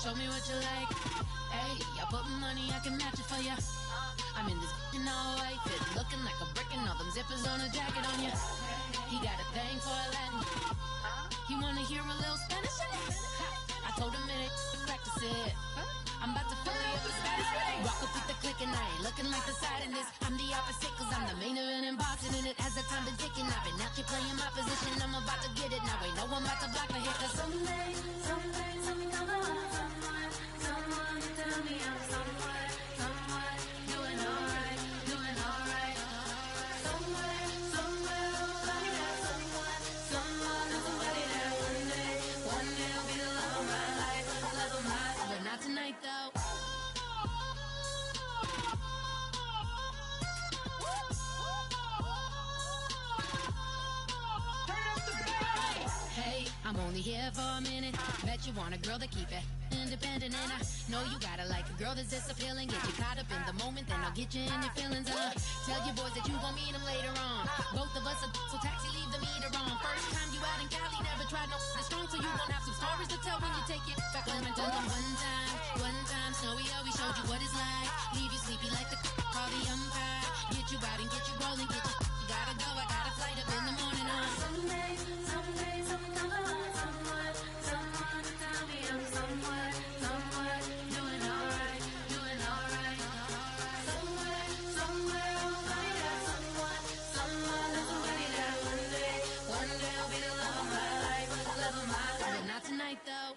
show me what you like. Hey, I put money, I can match it for ya. I'm in this in all white fit, looking like a brick and all them zippers on a jacket on ya. He got a thing for a Latin. He wanna hear a little Spanish? I told him it ain't to practice it. I'm about to fill you up with Spanish. Walk up with the click and I ain't looking like the side in this. I'm the opposite cause I'm the main event in boxing and it has the time been ticking. I've been out here playing my position, I'm about to get it. Now ain't no one about to block my hit cause someday I'm someone tell me I'm someone doing alright. Somewhere, somebody that somebody that one day will be the love of my life, but not tonight though. Hey, I'm only here for a minute. Bet you want a girl to keep it independent, and I know you gotta like a girl that's this appealing. Get you caught up in the moment, then I'll get you in your feelings. Tell your boys that you gon' meet them later on. Both of us are so taxi, leave the meter on. First time you out in Cali, never tried no strong, so you gon' have some stories to tell when you take it back home and tell them one time, Snowy always showed you what it's like. Leave you sleepy like the call the umpire. Get you out and get you rolling, get you gotta go. I got a flight up in the morning on someday, someone tell me I'm someone doing alright. Somewhere, somebody that somebody that one day will be the love of my life, but not tonight though.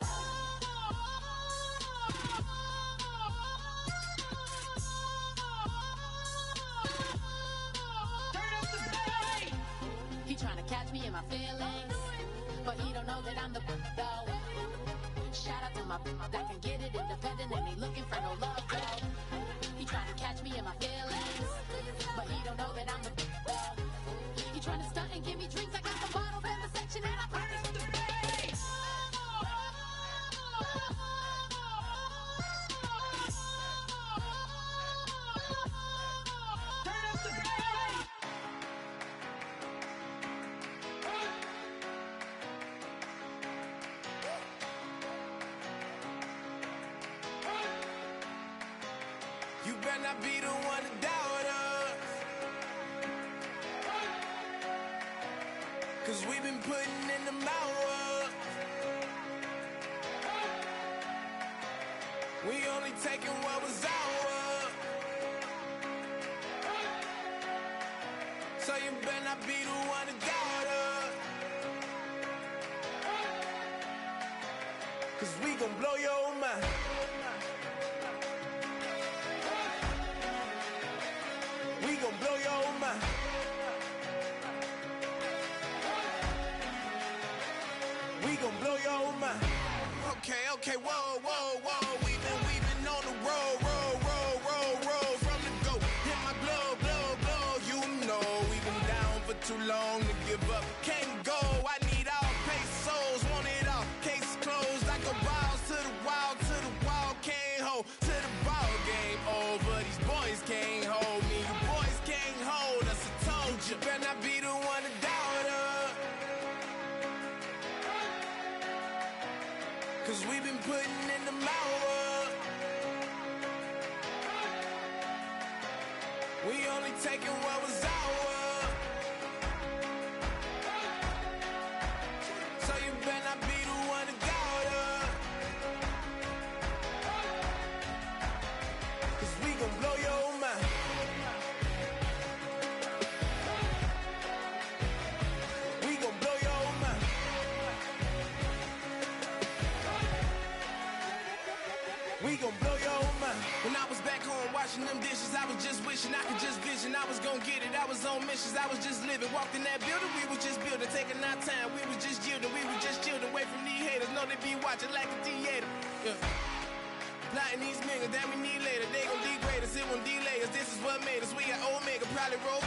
He tryna catch me in my feelings, but he don't know that I'm the though. Shout out to my that can get it independent and ain't looking for no love though. He tryna catch me in my feelings, but he don't know that I'm the though. He tryna stunt and give me drinks. I got the bottles in the section and I purchased the bass. I be the one to doubt us, cause we've been putting in the hours. We only taking what was ours, so you better not be the one to doubt us, cause we gon' blow your mind. We gon' blow your mind. We gon' blow your mind. Okay, whoa. We been on the road from the go. Hit my blow. You know we been down for too long to give up. Can't go. I need all pesos, want it all. Case closed. I go balls to the wall, can't hold to the ball game over. These boys can't hold me. You boys can't hold us. I told you. Better not be the one to doubt us, cause we been putting in the hours. We only taking what was ours, so you better not be the one to doubt us, cause we gon' blow your mind. We gon' blow your mind. We gon' blow your mind. When I was back home washing them dishes, I was just wishing I could just vision. I was gon' get it, I was on missions, I was just living. Walked in that building, we was just building, taking our time. We was just yielding, we was just chillin'. Away from these haters, know they be watching like a theater. Yeah. Plotting these niggas that we need later. They gon' degrade us, it won't delay us. This is what made us. We got Omega, probably roll.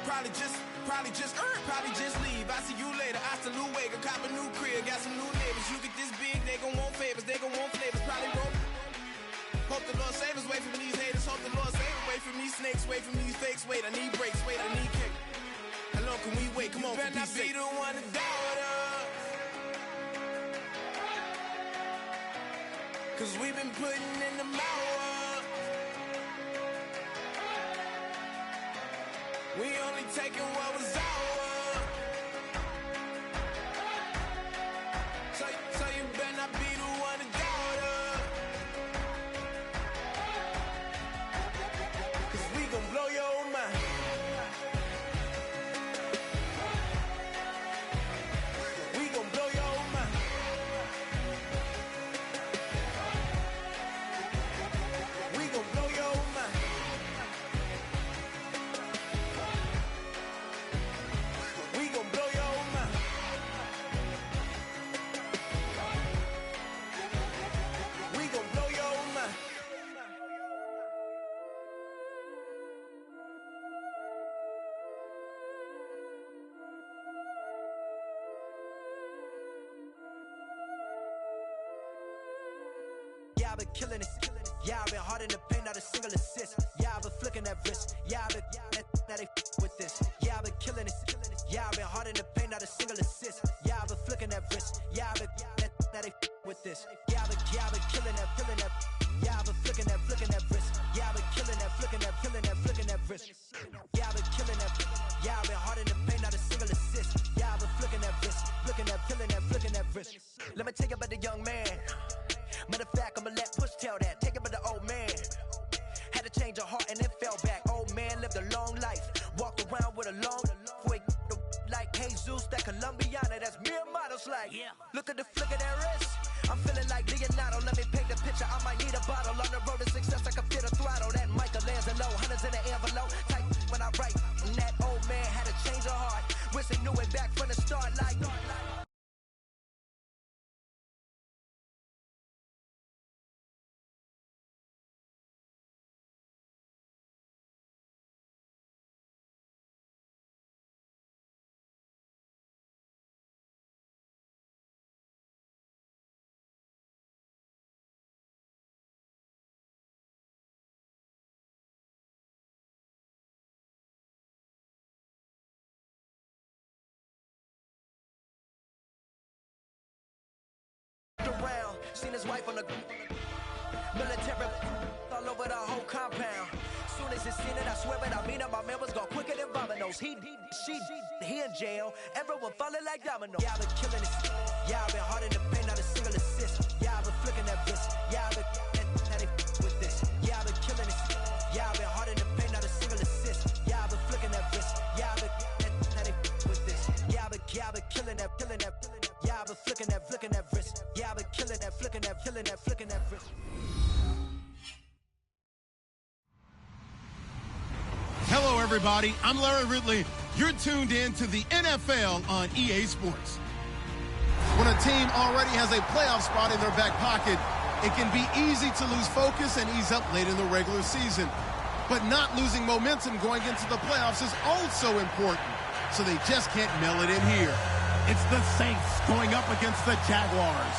Probably just leave. I see you later. I salute Wake, cop a new crib, got some new neighbors. You get this big, they gon' want favors, they gon' want flavors. Probably roll. Hope the Lord save us, wait from these haters. Hope the Lord save us, wait from these snakes, wait from these fakes. Wait, I need breaks, wait, I need cake. How long can we wait? Come on, you better not be the one to doubt us, Cause we've been putting in the hour. We only taking what was ours. So you better not be the one to doubt us. Cause we gon' blow your mind. We gon' blow your mind. We gon' blow your mind. We gon' blow your mind. We gon' blow your mind. Yeah, I've been killing it. Yeah, I've been hard in the paint, not a single assist. Yeah, I've been flicking that wrist. Yeah, I've been now they with this. Yeah, I've been killing it. Yeah, I've been hard in the paint, not a single assist. Yeah, I've been flicking that wrist. Yeah, I've been now they with this. Yeah, I've been killing that. Yeah, I've been flicking that wrist. Yeah, I've been killing that, flicking that wrist. Yeah, I've been killing that. Yeah, I've been hard in the paint, not a single assist. Yeah, I've been flicking that wrist, flicking that wrist. Let me tell you about the young man. Matter of fact, I'ma let Push tell that. Take it by the old man. Had to change her heart and then fell back. Old man lived a long life. Walked around with a long way like Jesus, that Colombiana, that's mere models like. Yeah. Look at the flick of that wrist. I'm feeling like Leonardo. Let me paint the picture. I might need a bottle. On the road to success, I can feel the throttle. That Michelangelo, hundreds in the envelope. Type when I write. And that old man had to change her heart. Wish he knew it back from the start like. Around, seen his wife on the military all over the whole compound. Soon as he seen it, I swear it, I mean it, my man was gone quicker than dominoes. He in jail, everyone falling like dominoes. Yeah, I've been killing it. Yeah, I've been hard in the paint, not a single assist. Yeah, I've been flicking that wrist. Yeah, I've been now they with this. Yeah, I've been killing it. Yeah, I've been hard in the paint, not a single assist. Yeah, I've been flicking that wrist. Yeah, I've been now they with this. Yeah, I've been killing that. Yeah, I've been flicking that wrist. Yeah, I've been killing that, flicking that wrist. Hello, everybody. I'm Larry Ridley. You're tuned in to the NFL on EA Sports. When a team already has a playoff spot in their back pocket, it can be easy to lose focus and ease up late in the regular season. But not losing momentum going into the playoffs is also important, so they just can't mail it in here. It's the Saints going up against the Jaguars.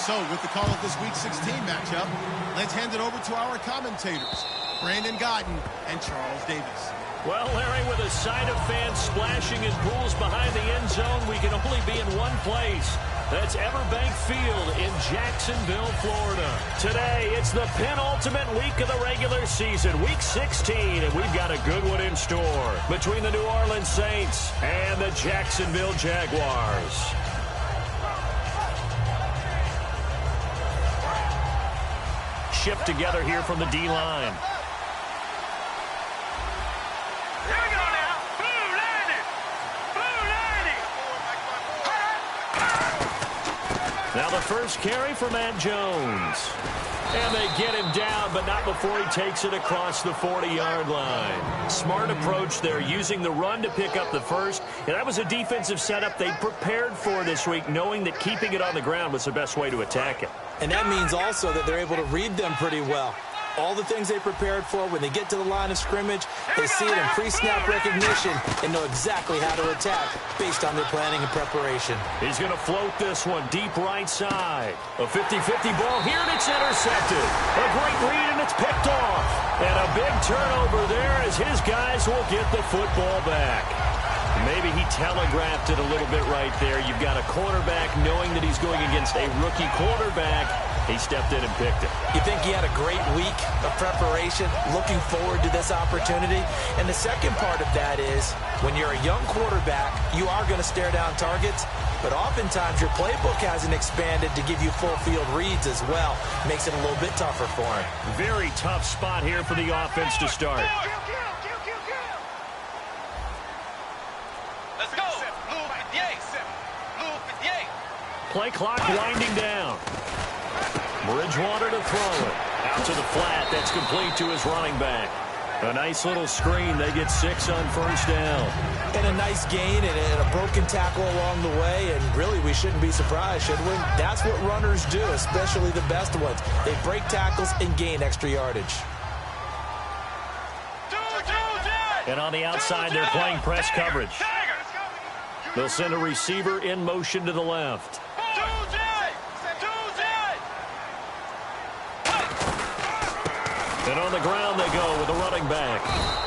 So, with the call of this Week 16 matchup, let's hand it over to our commentators, Brandon Godden and Charles Davis. Well, Larry, with a sight of fans splashing in pools behind the end zone, we can only be in one place. That's Everbank Field in Jacksonville, Florida. Today, it's the penultimate week of the regular season, Week 16, and we've got a good one in store between the New Orleans Saints and the Jacksonville Jaguars. Shift together here from the D-line. Now the first carry for Matt Jones. And they get him down, but not before he takes it across the 40-yard line. Smart approach there, using the run to pick up the first. And that was a defensive setup they prepared for this week, knowing that keeping it on the ground was the best way to attack it. And that means also that they're able to read them pretty well. All the things they prepared for, when they get to the line of scrimmage, they see it in pre-snap recognition and know exactly how to attack based on their planning and preparation. He's going to float this one deep right side. A 50-50 ball here, and it's intercepted. A great read, and it's picked off. And a big turnover there as his guys will get the football back. Maybe he telegraphed it a little bit right there. You've got a quarterback knowing that he's going against a rookie quarterback. He stepped in and picked it. You think he had a great week of preparation, looking forward to this opportunity? And the second part of that is, when you're a young quarterback, you are going to stare down targets, but oftentimes your playbook hasn't expanded to give you full field reads as well. Makes it a little bit tougher for him. Very tough spot here for the offense to start. Let's go. Play clock winding down. Bridgewater to throw it. Out to the flat. That's complete to his running back. A nice little screen. They get 6 on first down. And a nice gain and a broken tackle along the way. And really, we shouldn't be surprised, should we? That's what runners do, especially the best ones. They break tackles and gain extra yardage. And on the outside, they're playing press coverage. They'll send a receiver in motion to the left. And on the ground they go with a running back.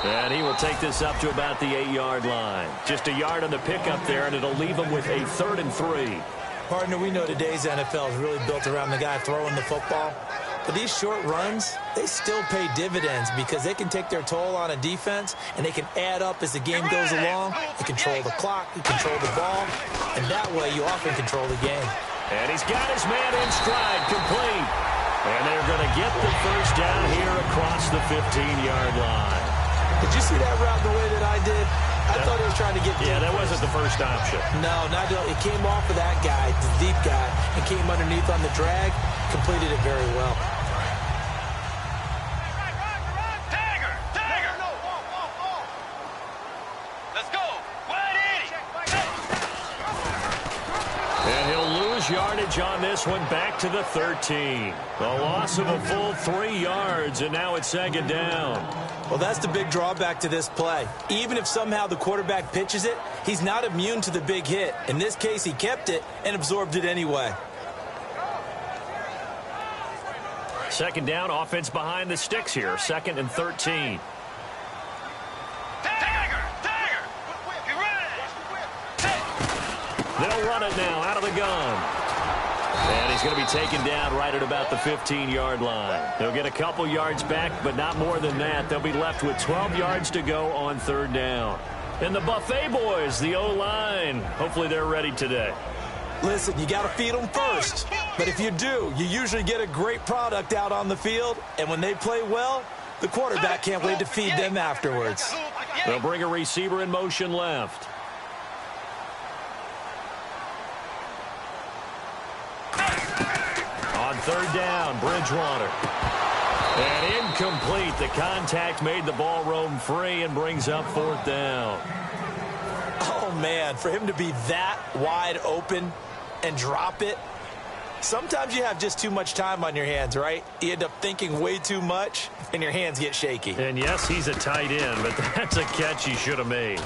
And he will take this up to about the 8-yard line. Just a yard on the pickup there, and it'll leave him with a 3rd and 3. Partner, we know today's NFL is really built around the guy throwing the football. But these short runs, they still pay dividends because they can take their toll on a defense, and they can add up as the game goes along. You control the clock, you control the ball, and that way you often control the game. And he's got his man in stride, complete. And they're going to get the first down here across the 15-yard line. Did you see that route the way that I did? I thought he was trying to get deep. Yeah, that wasn't the first option. No, not at all. It came off of that guy, the deep guy, and came underneath on the drag. Completed it very well. Let's go. And he'll lose yardage on this one, back to the 13. A loss of a full 3 yards, and now it's 2nd down. Well, that's the big drawback to this play. Even if somehow the quarterback pitches it, he's not immune to the big hit. In this case, he kept it and absorbed it anyway. 2nd down, offense behind the sticks here. 2nd and 13. They'll run it now out of the gun. And he's going to be taken down right at about the 15-yard line. They'll get a couple yards back, but not more than that. They'll be left with 12 yards to go on 3rd down. And the Buffet boys, the O-line, hopefully they're ready today. Listen, you got to feed them first. But if you do, you usually get a great product out on the field. And when they play well, the quarterback can't wait to feed them afterwards. They'll bring a receiver in motion left. On 3rd down, Bridgewater. And incomplete. The contact made the ball roam free and brings up 4th down. Oh, man, for him to be that wide open and drop it. Sometimes you have just too much time on your hands, right? You end up thinking way too much, and your hands get shaky. And yes, he's a tight end, but that's a catch he should have made.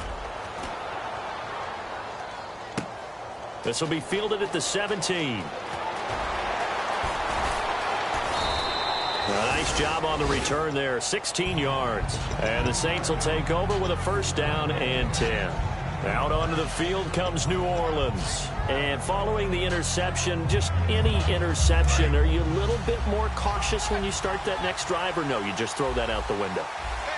This will be fielded at the 17. A nice job on the return there, 16 yards. And the Saints will take over with a 1st down and 10. Out onto the field comes New Orleans. And following the interception, just any interception, are you a little bit more cautious when you start that next drive, or no, you just throw that out the window?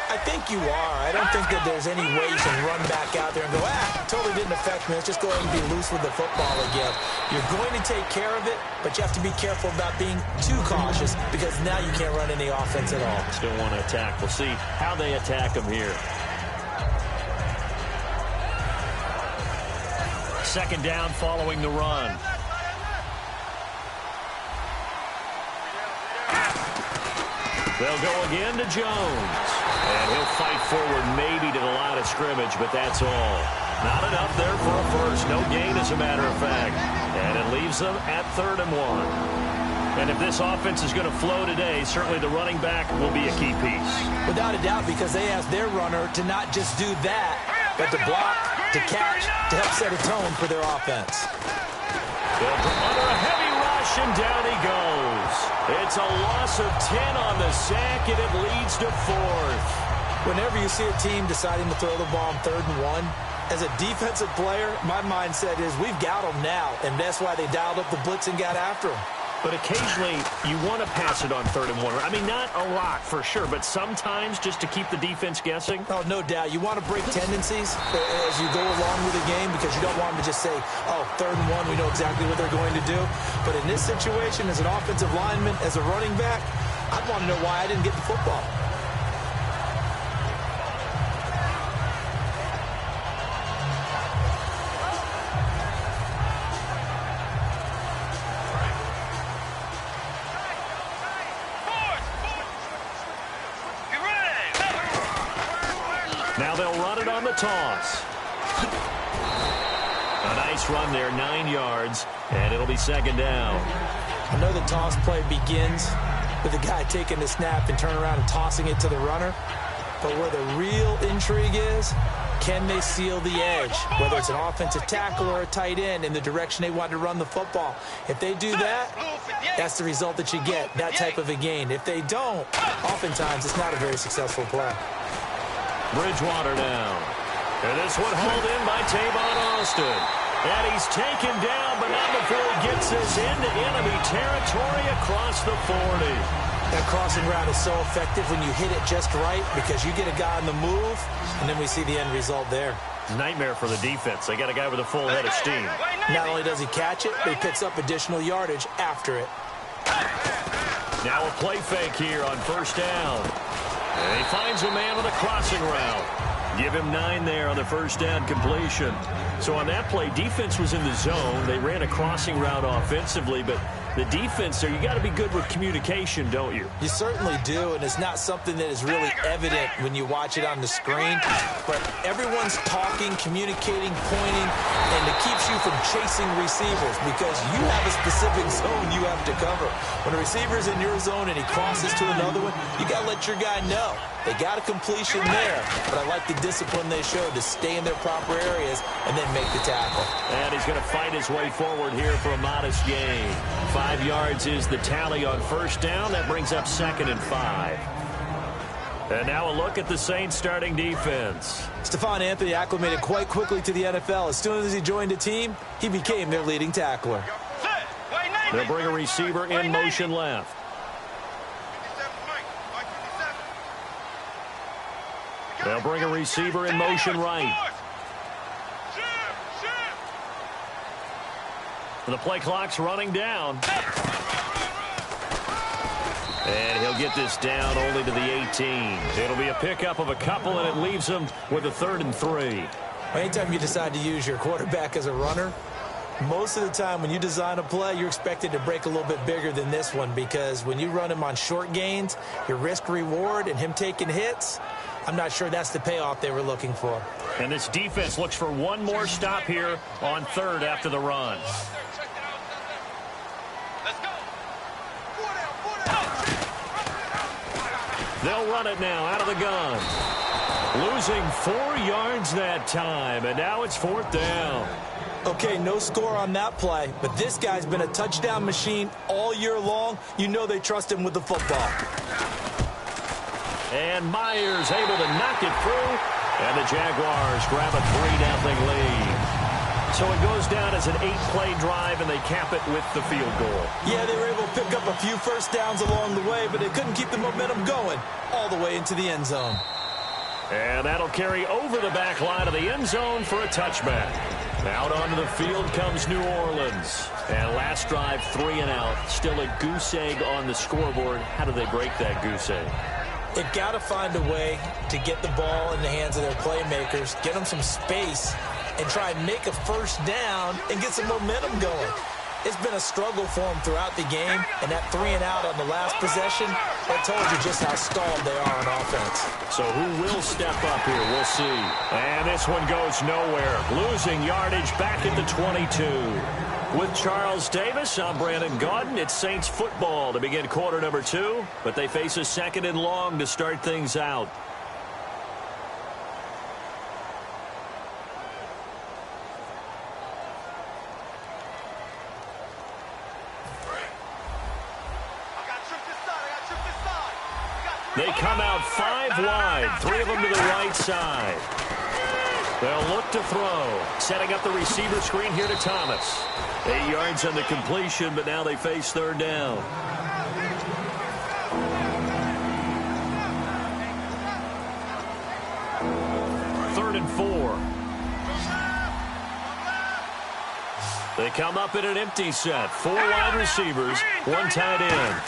I think you are. I don't think that there's any way you can run back out there and go, totally didn't affect me. Let's just go ahead and be loose with the football again. You're going to take care of it, but you have to be careful about being too cautious because now you can't run any offense at all. Still want to attack. We'll see how they attack them here. 2nd down following the run. They'll go again to Jones. And he'll fight forward maybe to the line of scrimmage, but that's all. Not enough there for a first. No gain, as a matter of fact. And it leaves them at 3rd and 1. And if this offense is going to flow today, certainly the running back will be a key piece. Without a doubt, because they asked their runner to not just do that, but to block, to catch, to help set a tone for their offense. Under a heavy rush, and down he goes. It's a loss of 10 on the sack, and it leads to 4th. Whenever you see a team deciding to throw the ball on 3rd and 1, As a defensive player, my mindset is we've got them now, and that's why they dialed up the blitz and got after them. But occasionally, you want to pass it on 3rd and 1. I mean, not a lot for sure, but sometimes just to keep the defense guessing. Oh, no doubt. You want to break tendencies as you go along with the game because you don't want them to just say, oh, 3rd and 1, we know exactly what they're going to do. But in this situation, as an offensive lineman, as a running back, I'd want to know why I didn't get the football. Now they'll run it on the toss. A nice run there, 9 yards, and it'll be 2nd down. I know the toss play begins with the guy taking the snap and turning around and tossing it to the runner. But where the real intrigue is, can they seal the edge? Whether it's an offensive tackle or a tight end in the direction they want to run the football. If they do that, that's the result that you get, that type of a gain. If they don't, oftentimes it's not a very successful play. Bridgewater down. And this one hauled in by Tavon Austin. And he's taken down, but not before he gets this into enemy territory across the 40. That crossing route is so effective when you hit it just right because you get a guy on the move, and then we see the end result there. Nightmare for the defense. They got a guy with a full head of steam. Not only does he catch it, but he picks up additional yardage after it. Now a play fake here on 1st down. And he finds a man with a crossing route. Give him 9 there on the 1st down completion. So on that play, defense was in the zone. They ran a crossing route offensively, but the defense there, you got to be good with communication, don't you? You certainly do, and it's not something that is really evident when you watch it on the screen. But everyone's talking, communicating, pointing, and it keeps you from chasing receivers because you have a specific zone you have to cover. When a receiver's in your zone and he crosses to another one, you got to let your guy know. They got a completion there, but I like the discipline they showed to stay in their proper areas and then make the tackle. And he's going to fight his way forward here for a modest gain. 5 yards is the tally on 1st down. That brings up 2nd and 5. And now a look at the Saints starting defense. Stephon Anthony acclimated quite quickly to the NFL. As soon as he joined the team, he became their leading tackler. They'll bring a receiver in motion left. They'll bring a receiver in motion right. The play clock's running down. And he'll get this down only to the 18. It'll be a pickup of a couple, and it leaves him with a 3rd and 3. Anytime you decide to use your quarterback as a runner, most of the time when you design a play, you're expected to break a little bit bigger than this one because when you run him on short gains, your risk-reward and him taking hits, I'm not sure that's the payoff they were looking for. And this defense looks for one more stop here on 3rd after the run. They'll run it now out of the gun. Losing 4 yards that time, and now it's 4th down. Okay, no score on that play, but this guy's been a touchdown machine all year long. You know they trust him with the football. And Myers able to knock it through, and the Jaguars grab a 3-0 lead. So it goes down as an 8-play drive, and they cap it with the field goal. Yeah, they were able to pick up a few first downs along the way, but they couldn't keep the momentum going all the way into the end zone. And that'll carry over the back line of the end zone for a touchback. Out onto the field comes New Orleans. And last drive, 3 and out. Still a goose egg on the scoreboard. How do they break that goose egg? They've got to find a way to get the ball in the hands of their playmakers, get them some space, and try and make a first down and get some momentum going. It's been a struggle for them throughout the game, and that 3 and out on the last possession, that told you just how stalled they are on offense. So who will step up here? We'll see. And this one goes nowhere. Losing yardage back at the 22. With Charles Davis, I'm Brandon Gaudin. It's Saints football to begin quarter number 2, but they face a 2nd and long to start things out. They come out 5 wide, 3 of them to the right side. They'll look to throw. Setting up the receiver screen here to Thomas. 8 yards on the completion, but now they face third down. Third and 4. They come up in an empty set. 4 wide receivers, 1 tight end.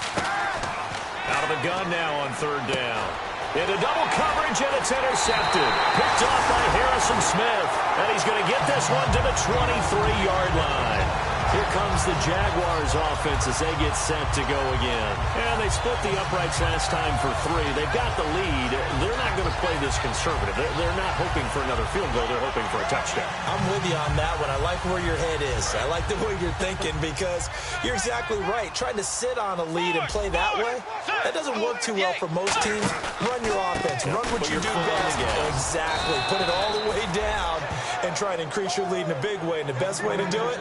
Out of the gun now on third down. Into double coverage, and it's intercepted. Picked off by Harrison Smith. And he's going to get this one to the 23-yard line. Here comes the Jaguars offense as they get set to go again. And they split the uprights last time for 3. They've got the lead. They're not going to play this conservative. They're not hoping for another field goal. They're hoping for a touchdown. I'm with you on that one. I like where your head is. I like the way you're thinking because you're exactly right. Trying to sit on a lead and play that way, that doesn't work too well for most teams. Run your offense. Run what you do best. Exactly. Put it all the way down and try and increase your lead in a big way. And the best way to do it,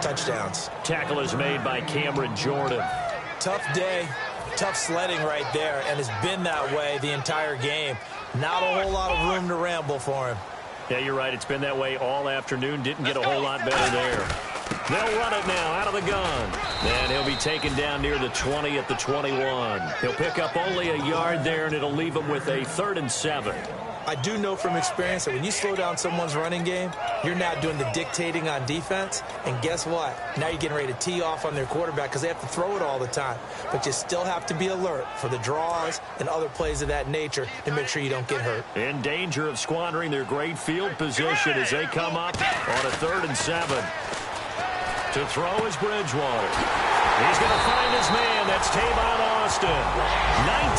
touchdowns. Tackle is made by Cameron Jordan. Tough day, tough sledding right there, and it's been that way the entire game. Not a whole lot of room to ramble for him. Yeah, you're right. It's been that way all afternoon. Didn't get a whole lot better there. They'll run it now out of the gun. And he'll be taken down near the 20 at the 21. He'll pick up only a yard there, and it'll leave him with a 3rd and 7. I do know from experience that when you slow down someone's running game, you're not doing the dictating on defense. And guess what? Now you're getting ready to tee off on their quarterback because they have to throw it all the time. But you still have to be alert for the draws and other plays of that nature to make sure you don't get hurt. In danger of squandering their great field position as they come up on a 3rd and 7. To throw is Bridgewater. He's going to find his man. That's Tavon Austin.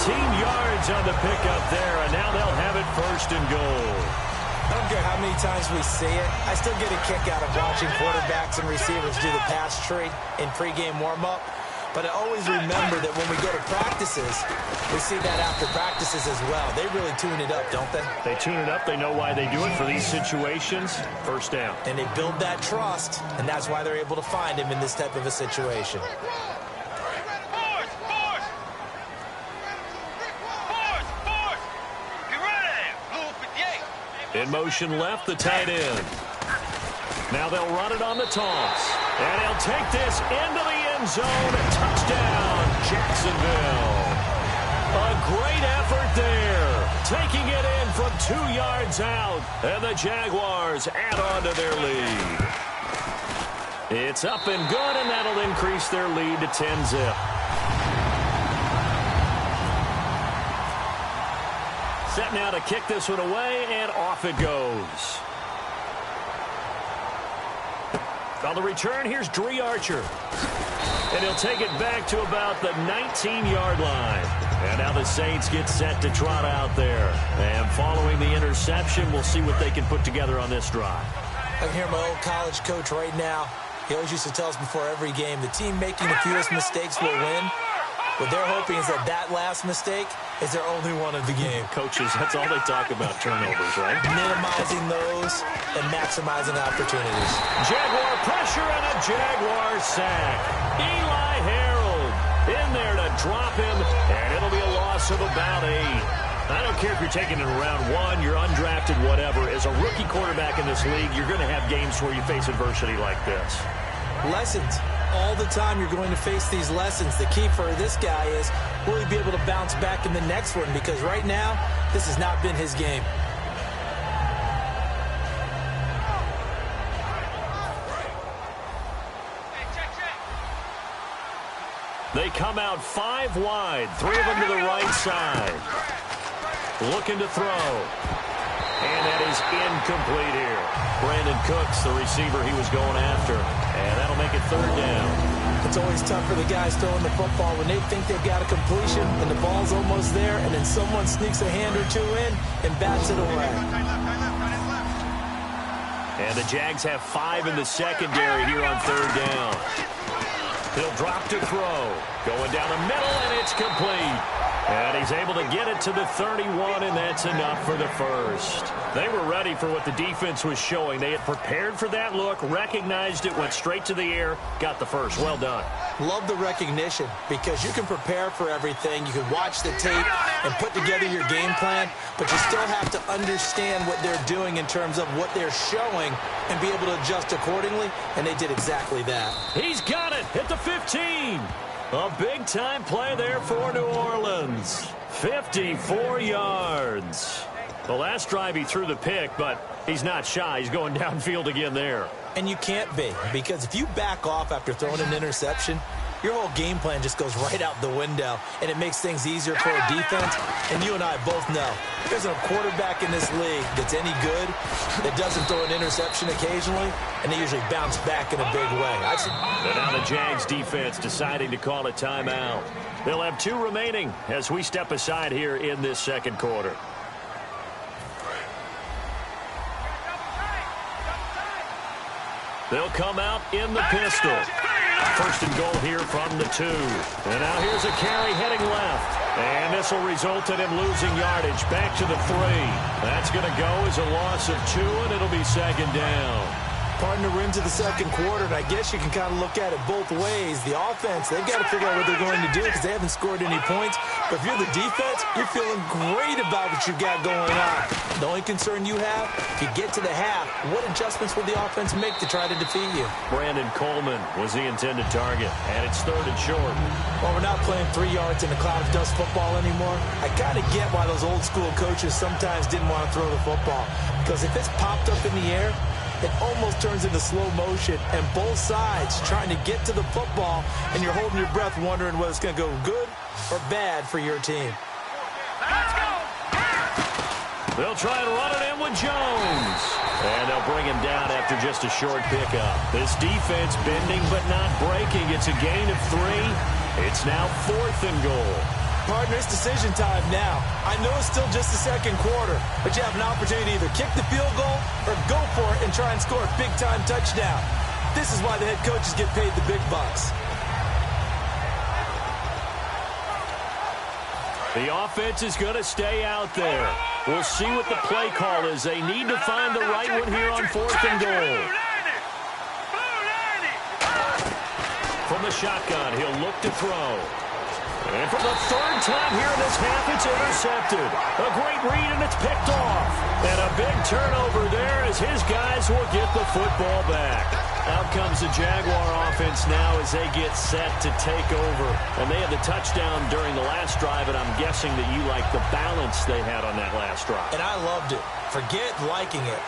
19 yards on the pickup there, and now they'll have it 1st and goal. I don't care how many times we see it. I still get a kick out of watching quarterbacks and receivers do the pass tree in pregame warm-up. But I always remember that when we go to practices, we see that after practices as well. They really tune it up, don't they? They tune it up. They know why they do it for these situations. 1st down. And they build that trust, and that's why they're able to find him in this type of a situation. In motion left, the tight end. Now they'll run it on the toss. And he'll take this into the end zone. Touchdown, Jacksonville. A great effort there. Taking it in from 2 yards out. And the Jaguars add on to their lead. It's up and good, and that'll increase their lead to 10-zip. Set now to kick this one away, and off it goes. On the return, here's Dree Archer. And he'll take it back to about the 19-yard line. And now the Saints get set to trot out there. And following the interception, we'll see what they can put together on this drive. I can hear my old college coach right now. He always used to tell us before every game, the team making the fewest mistakes will win. What they're hoping is that that last mistake is their only one of the game. Coaches, that's all they talk about, turnovers, right? Minimizing those and maximizing opportunities. Jaguar pressure and a Jaguar sack. Eli Harold in there to drop him, and it'll be a loss of about 8. I don't care if you're taking it in round 1, you're undrafted, whatever. As a rookie quarterback in this league, you're going to have games where you face adversity like this. Lessons. All the time you're going to face these lessons. The key for this guy is, will he be able to bounce back in the next one? Because right now, this has not been his game. They come out 5 wide, 3 of them to the right side. Looking to throw. And that is incomplete here. Brandon Cooks, the receiver he was going after. And that'll make it 3rd down. It's always tough for the guys throwing the football when they think they've got a completion and the ball's almost there, and then someone sneaks a hand or 2 in and bats it away. And the Jags have 5 in the secondary here on 3rd down. He'll drop to throw. Going down the middle, and it's complete. And he's able to get it to the 31, and that's enough for the first. They were ready for what the defense was showing. They had prepared for that look, recognized it, went straight to the air, got the first. Well done. Love the recognition because you can prepare for everything. You can watch the tape, and put together your game plan, but you still have to understand what they're doing in terms of what they're showing and be able to adjust accordingly, and they did exactly that. He's got it at the 15. A big-time play there for New Orleans. 54 yards. The last drive he threw the pick, but he's not shy. He's going downfield again there. And you can't be, because if you back off after throwing an interception, your whole game plan just goes right out the window, and it makes things easier for a defense. And you and I both know there's a quarterback in this league that's any good that doesn't throw an interception occasionally, and they usually bounce back in a big way. And now the Jags defense deciding to call a timeout. They'll have 2 remaining as we step aside here in this second quarter. They'll come out in the pistol. First and goal here from the 2. And now here's a carry heading left. And this will result in him losing yardage. Back to the 3. That's going to go as a loss of 2, and it'll be second down. Partner, we're into the second quarter, and I guess you can kind of look at it both ways. The offense, they've got to figure out what they're going to do because they haven't scored any points. But if you're the defense, you're feeling great about what you've got going on. The only concern you have, if you get to the half, what adjustments will the offense make to try to defeat you? Brandon Coleman was the intended target, and it's 3rd and short. Well, we're not playing 3 yards in a cloud of dust football anymore. I kind of get why those old school coaches sometimes didn't want to throw the football. Because if it's popped up in the air, it almost turns into slow motion, and both sides trying to get to the football, and you're holding your breath wondering whether it's going to go good or bad for your team. Let's go! They'll try and run it in with Jones. And they'll bring him down after just a short pickup. This defense bending but not breaking. It's a gain of 3. It's now 4th and goal. Partner, it's decision time now. I know it's still just the second quarter, but you have an opportunity to either kick the field goal or go for it and try and score a big-time touchdown. This is why the head coaches get paid the big bucks. The offense is going to stay out there. We'll see what the play call is. They need to find the right one here on 4th and goal. From the shotgun, he'll look to throw. And for the 3rd time here in this half, it's intercepted. A great read, and it's picked off. And a big turnover there as his guys will get the football back. Out comes the Jaguar offense now as they get set to take over. And they had the touchdown during the last drive, and I'm guessing that you like the balance they had on that last drive. And I loved it. Forget liking it.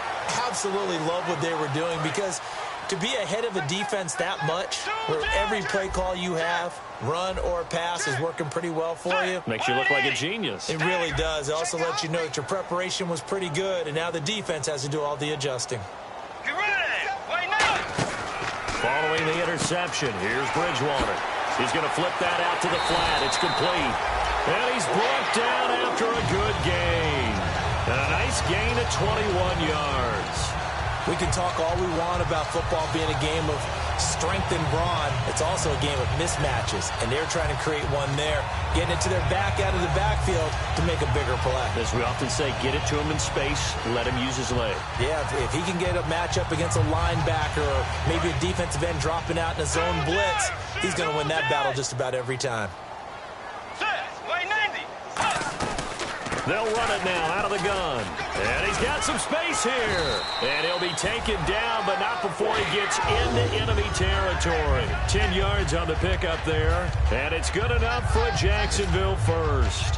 Absolutely love what they were doing, because to be ahead of a defense that much, where every play call you have, run or pass, is working pretty well for you. Makes you look like a genius. It really does. It also lets you know that your preparation was pretty good, and now the defense has to do all the adjusting. Following the interception, here's Bridgewater. He's going to flip that out to the flat. It's complete. And he's brought down after a good gain. And a nice gain of 21 yards. We can talk all we want about football being a game of strength and brawn. It's also a game of mismatches, and they're trying to create one there, getting it to their back out of the backfield to make a bigger play. As we often say, get it to him in space, let him use his leg. Yeah, if he can get a matchup against a linebacker or maybe a defensive end dropping out in a zone blitz, he's going to win that battle just about every time. They'll run it now out of the gun. And he's got some space here. And he'll be taken down, but not before he gets into enemy territory. 10 yards on the pickup there. And it's good enough for a Jacksonville first.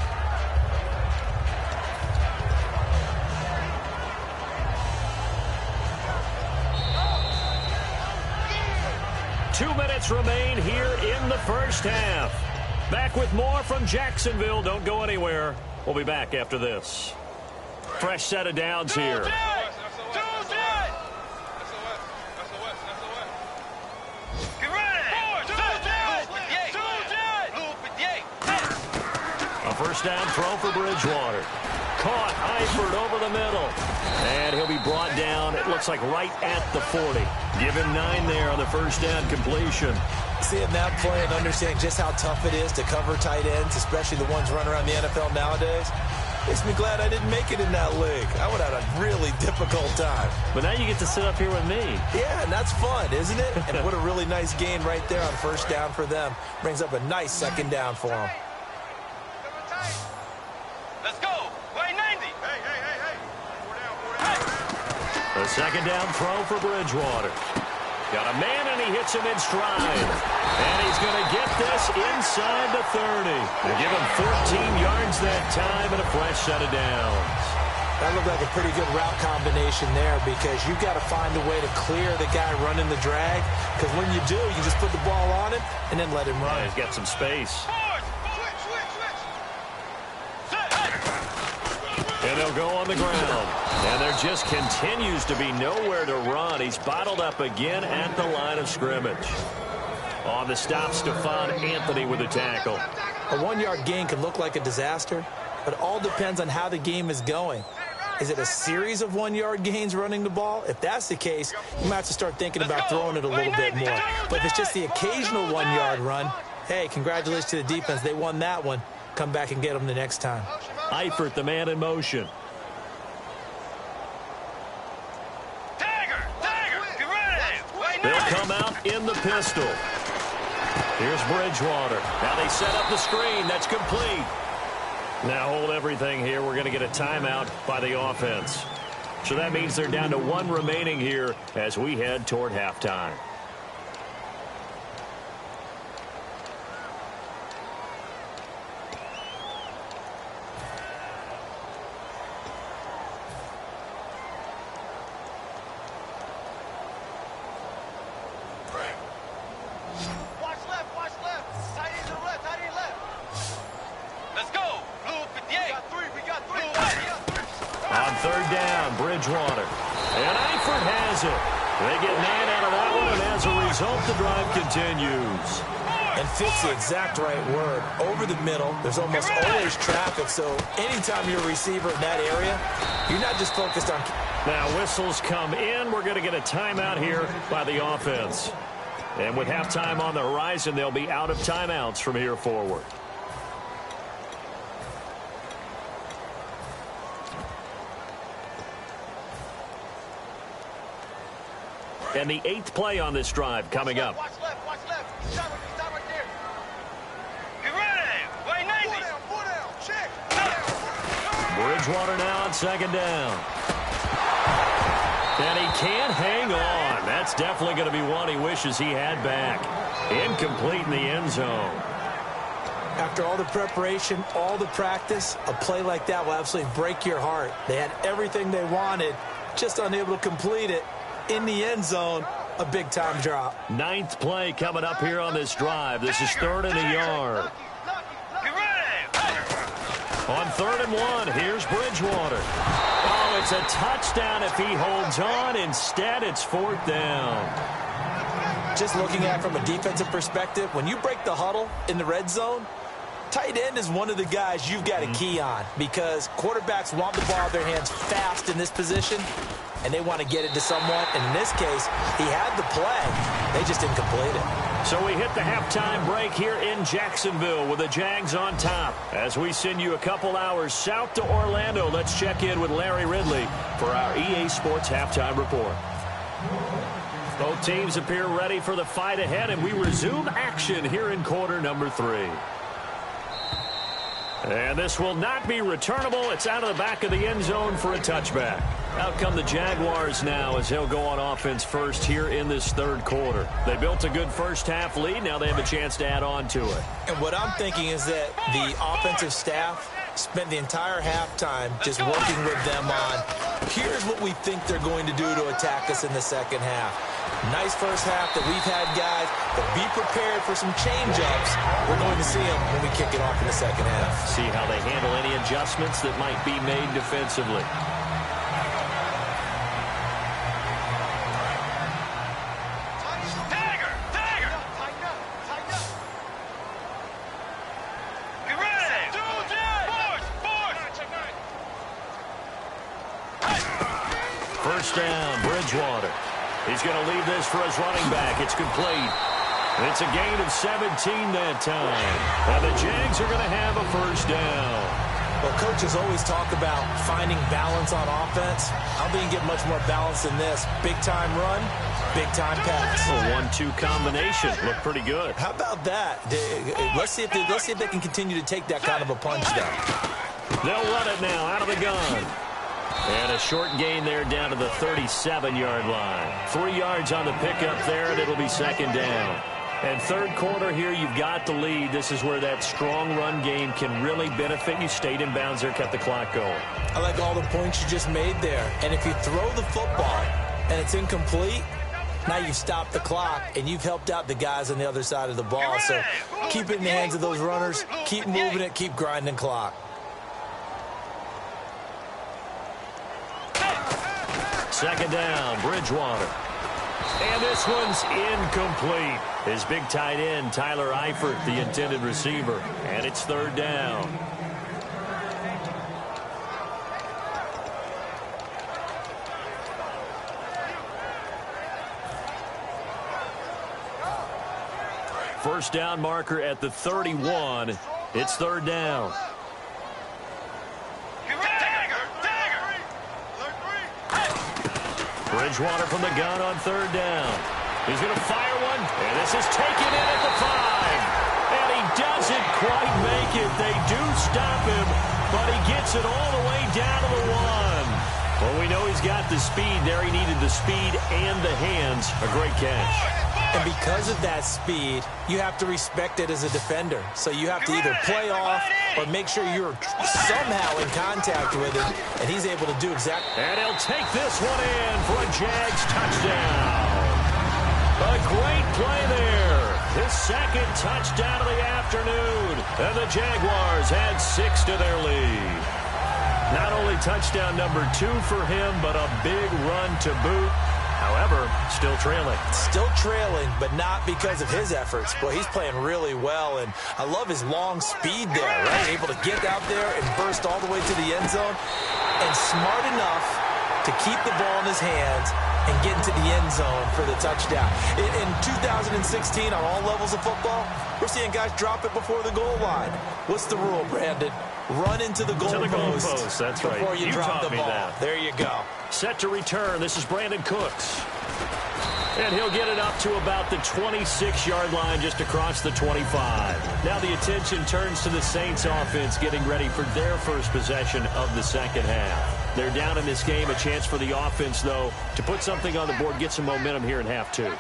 Two minutes remain here in the first half. Back with more from Jacksonville. Don't go anywhere. We'll be back after this. Fresh set of downs here. A first down throw for Bridgewater. Caught Eifert over the middle. And he'll be brought down, it looks like right at the 40. Give him 9 there on the first down completion. Seeing that play and understanding just how tough it is to cover tight ends, especially the ones running around the NFL nowadays, makes me glad I didn't make it in that league. I would have had a really difficult time. But now you get to sit up here with me. Yeah, and that's fun, isn't it? And what a really nice gain right there on first down for them. Brings up a nice second down for them. A second down throw for Bridgewater. Got a man, and he hits him in stride. And he's going to get this inside the 30. They give him 14 yards that time and a fresh set of downs. That looked like a pretty good route combination there because you've got to find a way to clear the guy running the drag. Because when you do, you just put the ball on him and then let him run. Yeah, he's got some space. And they'll go on the ground. And there just continues to be nowhere to run. He's bottled up again at the line of scrimmage. On the stop, Stephon Anthony with a tackle. A 1-yard gain can look like a disaster, but it all depends on how the game is going. Is it a series of 1-yard gains running the ball? If that's the case, you might have to start thinking about throwing it a little bit more. But if it's just the occasional 1-yard run, hey, congratulations to the defense. They won that one. Come back and get them the next time. Eifert, the man in motion. They'll come out in the pistol. Here's Bridgewater. Now they set up the screen. That's complete. Now hold everything here. We're going to get a timeout by the offense. So that means they're down to 1 remaining here as we head toward halftime. Bridgewater. And Eifert has it. They get 9 out of that one, and as a result, the drive continues. And fits the exact right word. Over the middle, there's almost always traffic, so anytime you're a receiver in that area, you're not just focused on... Now whistles come in. We're going to get a timeout here by the offense. And with halftime on the horizon, they'll be out of timeouts from here forward. And the 8th play on this drive coming up. Watch left, watch left. Stop right there. Get ready. Wait, 90. Four down, check. Bridgewater now on second down. And he can't hang on. That's definitely going to be one he wishes he had back. Incomplete in the end zone. After all the preparation, all the practice, a play like that will absolutely break your heart. They had everything they wanted, just unable to complete it. In the end zone, a big-time drop. 9th play coming up here on this drive. This is 3rd and a yard. On 3rd and 1, here's Bridgewater. Oh, it's a touchdown if he holds on. Instead, it's 4th down. Just looking at it from a defensive perspective, when you break the huddle in the red zone, tight end is one of the guys you've got a key on because quarterbacks want the ball out of their hands fast in this position, and they want to get it to someone. And in this case, he had the play. They just didn't complete it. So we hit the halftime break here in Jacksonville with the Jags on top. As we send you a couple hours south to Orlando, let's check in with Larry Ridley for our EA Sports Halftime Report. Both teams appear ready for the fight ahead, and we resume action here in quarter number 3. And this will not be returnable. It's out of the back of the end zone for a touchback. Out come the Jaguars now as they'll go on offense first here in this 3rd quarter. They built a good first-half lead. Now they have a chance to add on to it. And what I'm thinking is that the offensive staff spent the entire halftime just working with them on, here's what we think they're going to do to attack us in the second half. Nice first half that we've had, guys, but be prepared for some change-ups. We're going to see them when we kick it off in the second half. See how they handle any adjustments that might be made defensively. First down, Bridgewater. He's going to leave this for his running back. It's complete. It's a gain of 17 that time. And the Jags are going to have a first down. Well, coaches always talk about finding balance on offense. I don't think you get much more balance than this. Big-time run, big-time pass. A 1-2 combination. Looked pretty good. How about that? Let's see if they can continue to take that kind of a punch, though. They'll run it now out of the gun. And a short gain there down to the 37-yard line. 3 yards on the pickup there, and it'll be second down. And third quarter here, you've got the lead. This is where that strong run game can really benefit you. Stayed in bounds there, kept the clock going. I like all the points you just made there. And if you throw the football and it's incomplete, now you've stopped the clock and you've helped out the guys on the other side of the ball. So keep it in the hands of those runners. Keep moving it. Keep grinding clock. Second down, Bridgewater. And this one's incomplete. His big tight end, Tyler Eifert, the intended receiver. And it's third down. First down marker at the 31. It's third down. Bridgewater from the gun on third down. He's going to fire one, and this is taken in at the 5. And he doesn't quite make it. They do stop him, but he gets it all the way down to the 1. Well, we know he's got the speed there. He needed the speed and the hands. A great catch. And because of that speed, you have to respect it as a defender. So you have to either play off or make sure you're somehow in contact with him, and he's able to do exactly. And he'll take this one in for a Jags touchdown. A great play there. His second touchdown of the afternoon. And the Jaguars add 6 to their lead. Not only touchdown number 2 for him, but a big run to boot. However, still trailing. Still trailing, but not because of his efforts. Boy, he's playing really well, and I love his long speed there, right? Able to get out there and burst all the way to the end zone, and smart enough to keep the ball in his hands and get into the end zone for the touchdown. In 2016, on all levels of football, we're seeing guys drop it before the goal line. What's the rule, Brandon? Run into the goalpost. That's right. Before you drop the ball. That. There you go. Set to return. This is Brandon Cooks. And he'll get it up to about the 26-yard line, just across the 25. Now the attention turns to the Saints offense getting ready for their first possession of the second half. They're down in this game. A chance for the offense, though, to put something on the board, get some momentum here in half 2.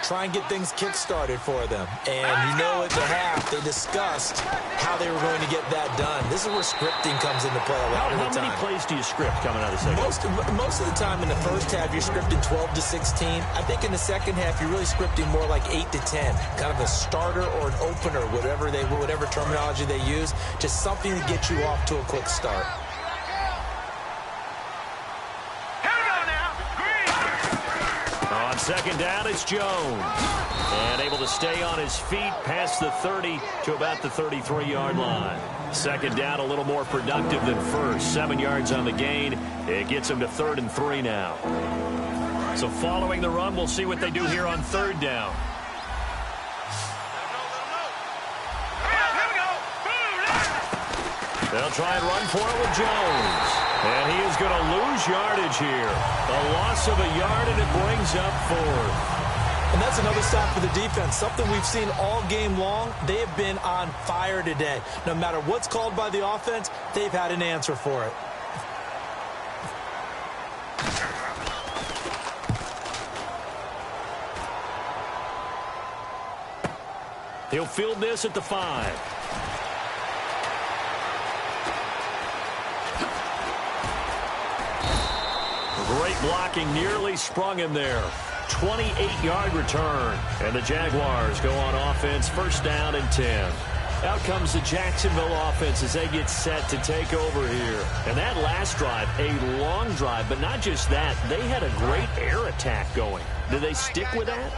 Try and get things kick-started for them. And you know at the half, they discussed how they were going to get that done. This is where scripting comes into play a lot of the time. How many plays do you script coming out of the second? Most of the time in the first half, you're scripting 12 to 16. I think in the second half, you're really scripting more like 8 to 10. Kind of a starter or an opener, whatever terminology they use. Just something to get you off to a quick start. On second down, it's Jones. And able to stay on his feet past the 30 to about the 33-yard line. Second down, a little more productive than first. 7 yards on the gain. It gets him to 3rd and 3 now. So following the run, we'll see what they do here on third down. They'll try and run for it with Jones. And he is going to lose yardage here. A loss of a yard, and it brings up 4th. And that's another stop for the defense. Something we've seen all game long. They have been on fire today. No matter what's called by the offense, they've had an answer for it. He'll field this at the 5. Great blocking, nearly sprung him there. 28-yard return. And the Jaguars go on offense, first down and 10. Out comes the Jacksonville offense as they get set to take over here. And that last drive, a long drive, but not just that. They had a great air attack going. Do they stick with that?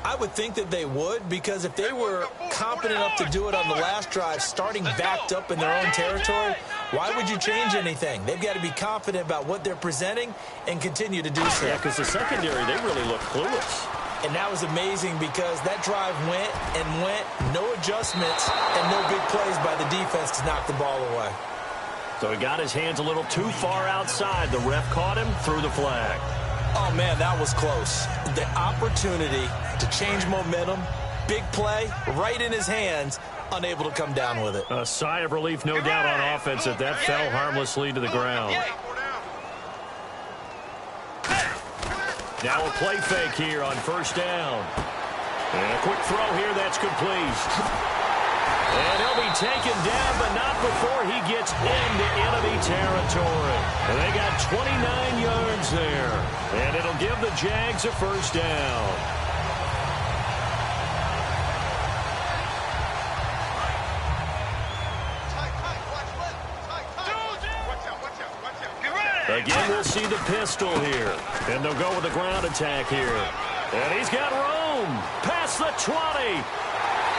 I would think that they would, because if they were competent enough to do it on the last drive, starting backed up in their own territory, why would you change anything? They've got to be confident about what they're presenting and continue to do so. Yeah, because the secondary, they really look clueless. And that was amazing because that drive went and went, no adjustments, and no big plays by the defense to knock the ball away. So he got his hands a little too far outside. The ref caught him, threw the flag. Oh, man, that was close. The opportunity to change momentum, big play, right in his hands, unable to come down with it. A sigh of relief, no doubt, on offense that fell harmlessly to the ground. Now a play fake here on first down. And a quick throw here that's complete. And he'll be taken down, but not before he gets into enemy territory. And they got 29 yards there. And it'll give the Jags a first down. Again, we'll see the pistol here. And they'll go with the ground attack here. And he's got room. Past the 20.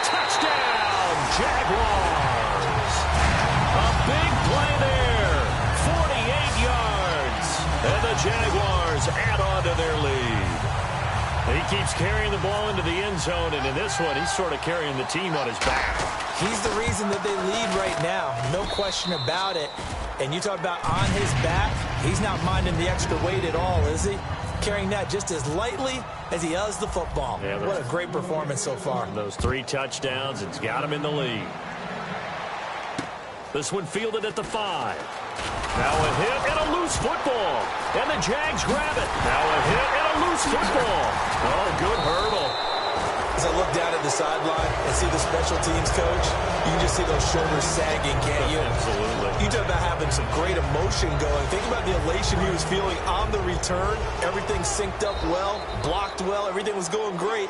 Touchdown, Jaguars. A big play there. 48 yards. And the Jaguars add on to their lead. He keeps carrying the ball into the end zone, and in this one, he's sort of carrying the team on his back. He's the reason that they lead right now. No question about it. And you talk about on his back, he's not minding the extra weight at all, is he? Carrying that just as lightly as he does the football. Yeah, what a great performance so far. Those 3 touchdowns, it's got him in the lead. This one fielded at the 5. Now a hit and a loose football. And the Jags grab it. Now a hit and a loose football. Oh, good hurdle. As I look down at the sideline and see the special teams coach, you can just see those shoulders sagging, can't you? Absolutely. You talk about having some great emotion going. Think about the elation he was feeling on the return. Everything synced up well, blocked well, everything was going great.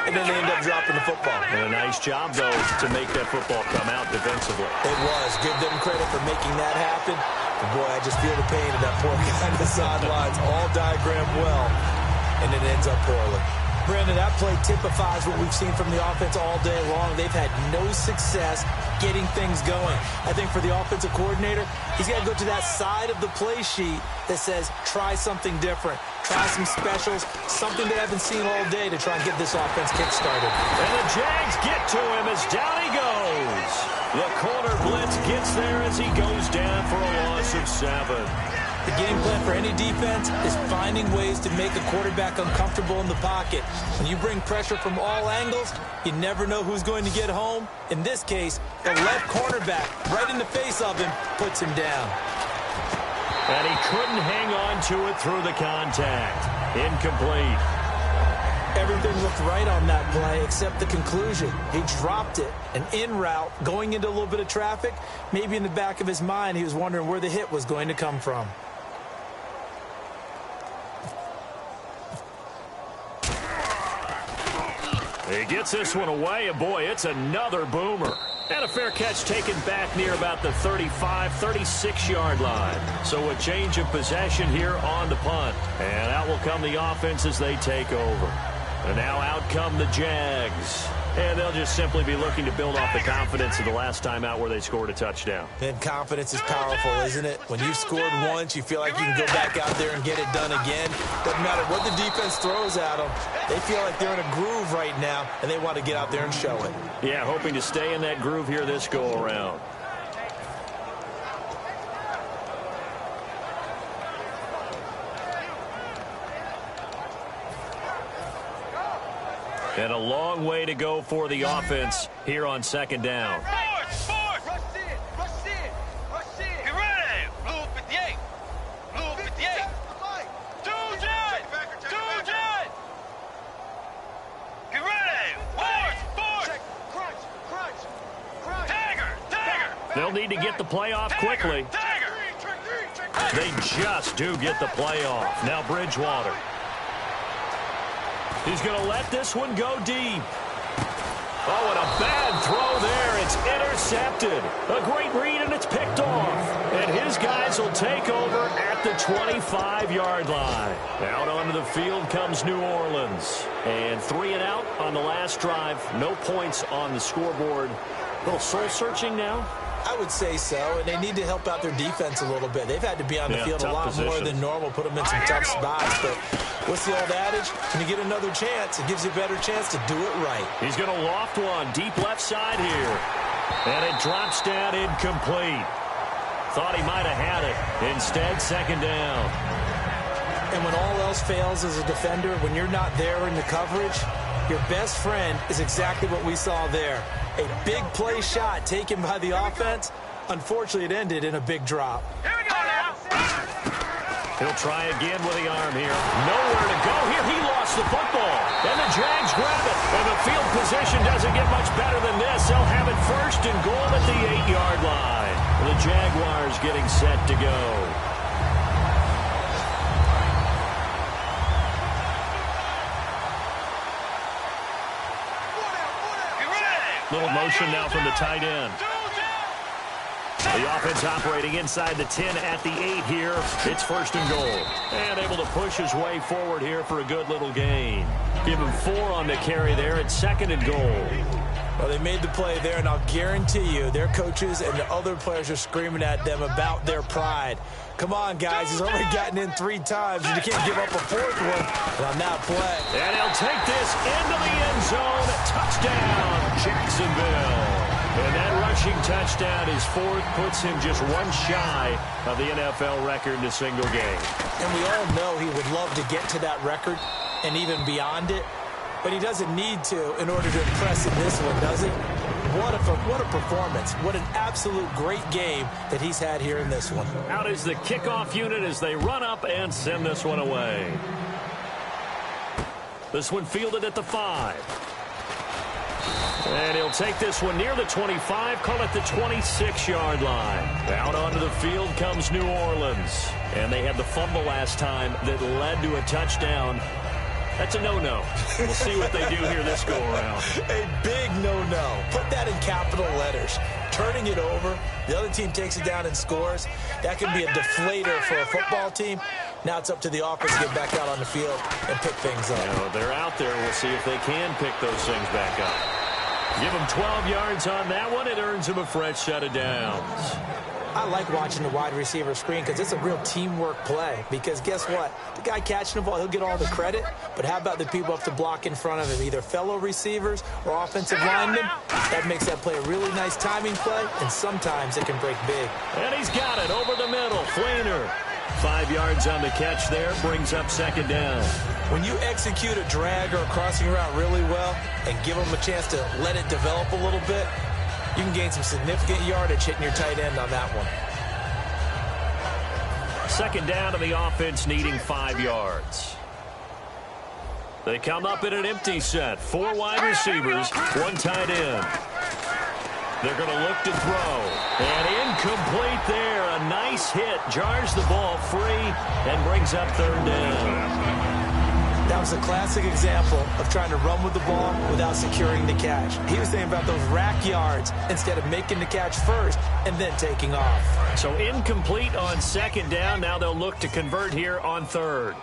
And then they end up dropping the football. And a nice job, though, to make that football come out defensively. It was. Give them credit for making that happen. But boy, I just feel the pain of that poor guy on the sidelines. All diagrammed well, and it ends up poorly. Brandon, that play typifies what we've seen from the offense all day long. They've had no success getting things going. I think for the offensive coordinator, he's got to go to that side of the play sheet that says, try something different. Try some specials, something they haven't seen all day to try and get this offense kick-started. And the Jags get to him as down he goes. The corner blitz gets there as he goes down for a loss of 7. The game plan for any defense is finding ways to make a quarterback uncomfortable in the pocket. When you bring pressure from all angles, you never know who's going to get home. In this case, the left cornerback, right in the face of him, puts him down. And he couldn't hang on to it through the contact. Incomplete. Everything looked right on that play except the conclusion. He dropped it, an in route, going into a little bit of traffic. Maybe in the back of his mind, he was wondering where the hit was going to come from. He gets this one away, and boy, it's another boomer. And a fair catch taken back near about the 35, 36-yard line. So a change of possession here on the punt. And out will come the offense as they take over. And now out come the Jags. And they'll just simply be looking to build off the confidence of the last time out where they scored a touchdown. And confidence is powerful, isn't it? When you've scored once, you feel like you can go back out there and get it done again. Doesn't matter what the defense throws at them. They feel like they're in a groove right now, and they want to get out there and show it. Yeah, hoping to stay in that groove here this go-around. And a long way to go for the offense here on second down. They'll need to get the play off quickly. They just do get the play off. Now Bridgewater. He's going to let this one go deep. Oh, and a bad throw there. It's intercepted. A great read, and it's picked off. And his guys will take over at the 25-yard line. Out onto the field comes New Orleans. And 3 and out on the last drive. No points on the scoreboard. A little soul-searching now. I would say so, and they need to help out their defense a little bit. They've had to be on the field a lot more than normal, put them in some tough spots. But what's the old adage? When you get another chance, it gives you a better chance to do it right. He's going to loft one deep left side here. And it drops down incomplete. Thought he might have had it. Instead, second down. And when all else fails as a defender, when you're not there in the coverage, your best friend is exactly what we saw there. A big play shot taken by the offense. Unfortunately, it ended in a big drop. Here we go now. He'll try again with the arm here. Nowhere to go here. He lost the football. And the Jags grab it. And the field position doesn't get much better than this. They'll have it first and goal at the 8-yard line. The Jaguars getting set to go. Little motion now from the tight end. The offense operating inside the 10 at the 8 here. It's first and goal. And able to push his way forward here for a good little gain. Give him 4 on the carry there. It's second and goal. Well, they made the play there, and I'll guarantee you their coaches and the other players are screaming at them about their pride. Come on, guys. He's already gotten in 3 times, and you can't give up a 4th one. And on that play. And he'll take this into the end zone. Touchdown, Jacksonville. And that rushing touchdown, his 4th, puts him just 1 shy of the NFL record in a single game. And we all know he would love to get to that record and even beyond it. But he doesn't need to in order to impress in this one, does he? What a performance. What an absolute great game that he's had here in this one. Out is the kickoff unit as they run up and send this one away. This one fielded at the 5. And he'll take this one near the 25, call it the 26-yard line. Out onto the field comes New Orleans. And they had the fumble last time that led to a touchdown. That's a no-no. We'll see what they do here this go-around. A big no-no. Put that in capital letters. Turning it over, the other team takes it down and scores. That can be a deflator for a football team. Now it's up to the offense to get back out on the field and pick things up. You know, they're out there. We'll see if they can pick those things back up. Give them 12 yards on that one. It earns them a fresh set of downs. I like watching the wide receiver screen because it's a real teamwork play. Because guess what? The guy catching the ball, he'll get all the credit. But how about the people up to block in front of him, either fellow receivers or offensive linemen? That makes that play a really nice timing play, and sometimes it can break big. And he's got it over the middle. Fleener. 5 yards on the catch there, brings up second down. When you execute a drag or a crossing route really well and give them a chance to let it develop a little bit, you can gain some significant yardage hitting your tight end on that one. Second down to the offense needing 5 yards. They come up in an empty set. 4 wide receivers, 1 tight end. They're going to look to throw. And incomplete there. A nice hit. Jars the ball free and brings up third down. That was a classic example of trying to run with the ball without securing the catch. He was thinking about those rack yards instead of making the catch first and then taking off. So incomplete on second down. Now they'll look to convert here on third.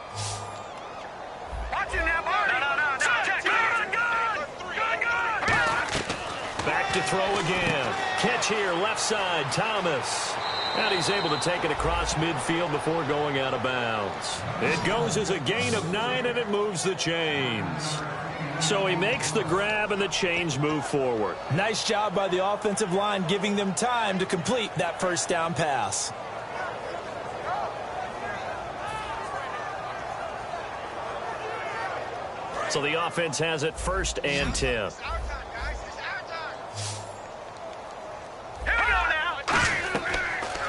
Back to throw again. Catch here, left side, Thomas. And he's able to take it across midfield before going out of bounds. It goes as a gain of 9, and it moves the chains. So he makes the grab, and the chains move forward. Nice job by the offensive line, giving them time to complete that first down pass. So the offense has it first and 10.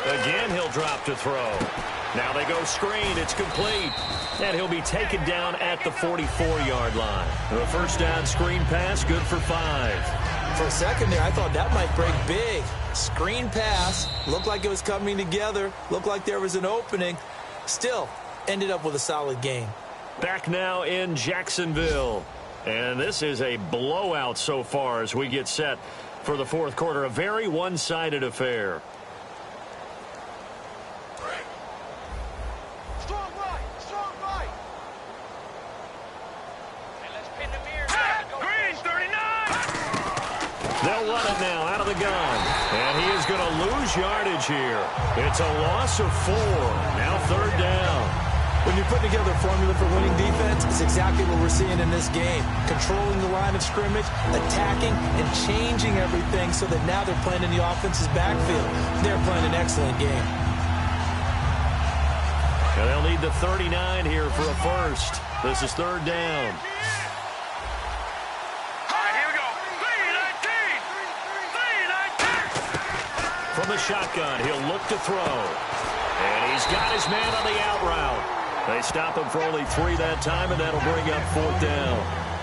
Again, he'll drop to throw. Now they go screen. It's complete. And he'll be taken down at the 44-yard line. The first down screen pass, good for 5. For a second there, I thought that might break big. Screen pass. Looked like it was coming together. Looked like there was an opening. Still, ended up with a solid gain. Back now in Jacksonville. And this is a blowout so far as we get set for the fourth quarter. A very one-sided affair. They'll run it now out of the gun. And he is going to lose yardage here. It's a loss of 4. Now third down. When you're putting together a formula for winning defense, it's exactly what we're seeing in this game. Controlling the line of scrimmage, attacking, and changing everything so that now they're playing in the offense's backfield. They're playing an excellent game. And they'll need the 39 here for a first. This is third down. From the shotgun, he'll look to throw. And he's got his man on the out route. They stop him for only 3 that time, and that'll bring up 4th down.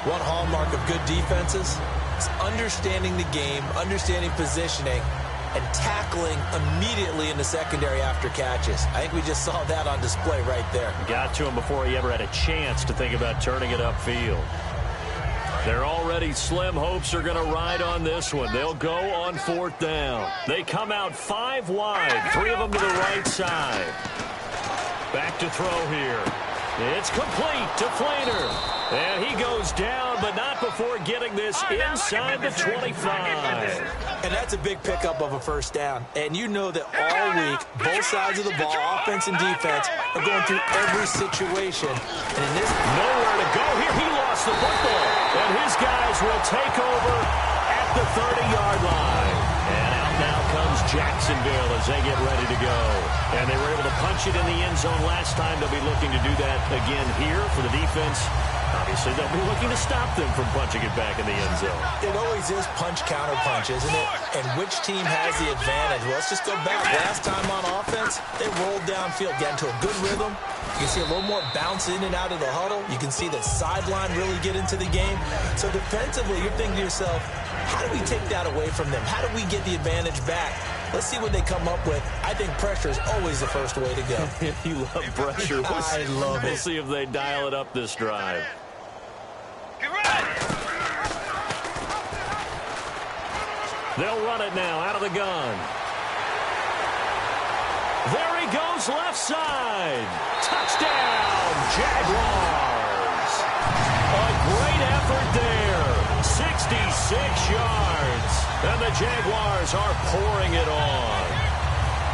One hallmark of good defenses is understanding the game, understanding positioning, and tackling immediately in the secondary after catches. I think we just saw that on display right there. Got to him before he ever had a chance to think about turning it upfield. Their already slim hopes are going to ride on this one. They'll go on 4th down. They come out 5 wide, 3 of them to the right side. Back to throw here. It's complete to Flainer. And he goes down, but not before getting this inside the 25. And that's a big pickup of a 1st down. And you know that all week, both sides of the ball, offense and defense, are going through every situation. And in this, nowhere to go here. He lost the football. And his guys will take over at the 30-yard line. And out now comes Jacksonville as they get ready to go. And they were able to punch it in the end zone last time. They'll be looking to do that again here for the defense. Obviously, they'll be looking to stop them from punching it back in the end zone. It always is punch-counter-punch, isn't it? And which team has the advantage? Well, let's just go back. Last time on offense, they rolled downfield, got into a good rhythm. You can see a little more bounce in and out of the huddle. You can see the sideline really get into the game. So defensively, you're thinking to yourself, how do we take that away from them? How do we get the advantage back? Let's see what they come up with. I think pressure is always the first way to go. You love pressure. I love it. We'll see if they dial it up this drive. They'll run it now out of the gun. There he goes left side. Touchdown, Jaguars. A great effort there. 66 yards. And the Jaguars are pouring it on.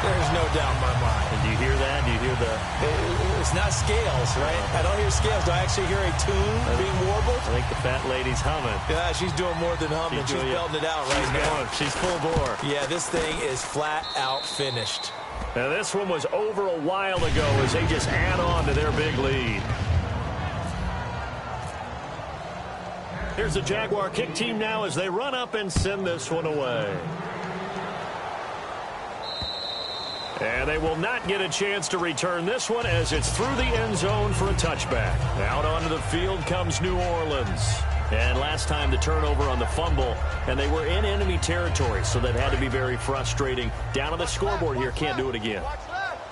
There's no doubt in my mind. And do you hear that? Do you hear the... It's not scales, right? I don't hear scales. Do I actually hear a tune being warbled? I think the fat lady's humming. Yeah, she's doing more than humming. She's belting it out right now. She's full bore. Yeah, this thing is flat out finished. Now, this one was over a while ago as they just add on to their big lead. Here's the Jaguar kick team now as they run up and send this one away. And they will not get a chance to return this one as it's through the end zone for a touchback. Out onto the field comes New Orleans. And last time the turnover on the fumble, and they were in enemy territory, so that had to be very frustrating. Down on the scoreboard here, can't do it again.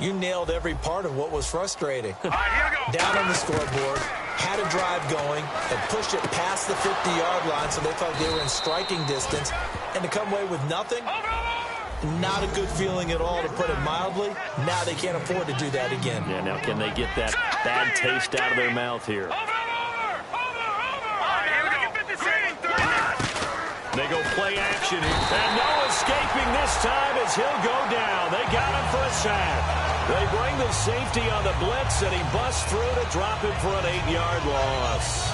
You nailed every part of what was frustrating. Down on the scoreboard, had a drive going, and pushed it past the 50-yard line so they thought they were in striking distance, and to come away with nothing, not a good feeling at all, to put it mildly. Now they can't afford to do that again. Yeah, now can they get that bad taste out of their mouth here? They go play action here. And no escaping this time as he'll go down. They got him for a sack. They bring the safety on the blitz, and he busts through to drop him for an 8-yard loss.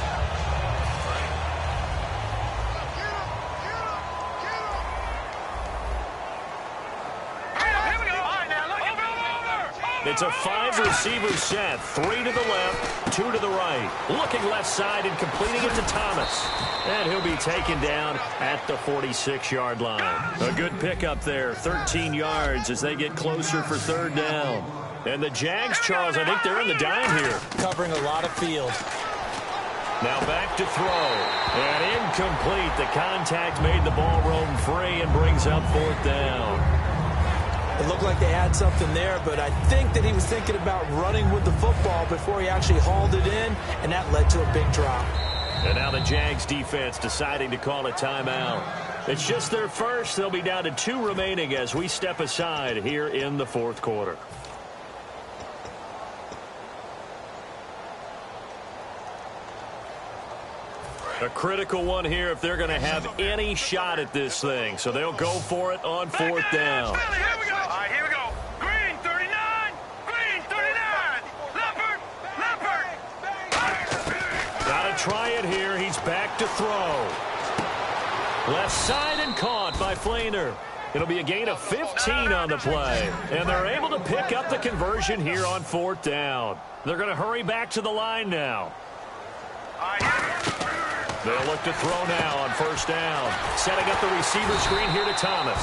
It's a 5-receiver set. 3 to the left, 2 to the right. Looking left side and completing it to Thomas. And he'll be taken down at the 46-yard line. A good pickup there. 13 yards as they get closer for 3rd down. And the Jags, Charles, I think they're in the dime here. Covering a lot of field. Now back to throw. And incomplete. The contact made the ball roam free and brings up 4th down. It looked like they had something there, but I think that he was thinking about running with the football before he actually hauled it in, and that led to a big drop. And now the Jags defense deciding to call a timeout. It's just their first. They'll be down to 2 remaining as we step aside here in the 4th quarter. A critical one here if they're going to have any shot at this thing. So they'll go for it on 4th down. Here we go. All right, here we go. Green 39. Green 39. Leopard. Got to try it here. He's back to throw. Left side and caught by Flainer. It'll be a gain of 15 on the play. And they're able to pick up the conversion here on 4th down. They're going to hurry back to the line now. All right, They'll look to throw now on 1st down. Setting up the receiver screen here to Thomas.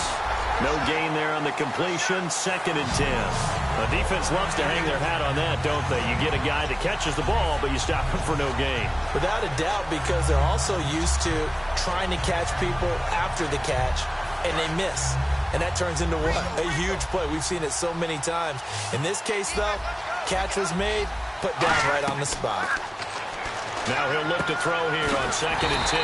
No gain there on the completion. 2nd and 10. The defense loves to hang their hat on that, don't they? You get a guy that catches the ball, but you stop him for no gain. Without a doubt, because they're also used to trying to catch people after the catch, and they miss. And that turns into what? A huge play. We've seen it so many times. In this case, though, catch was made, put down right on the spot. Now he'll look to throw here on 2nd and 10.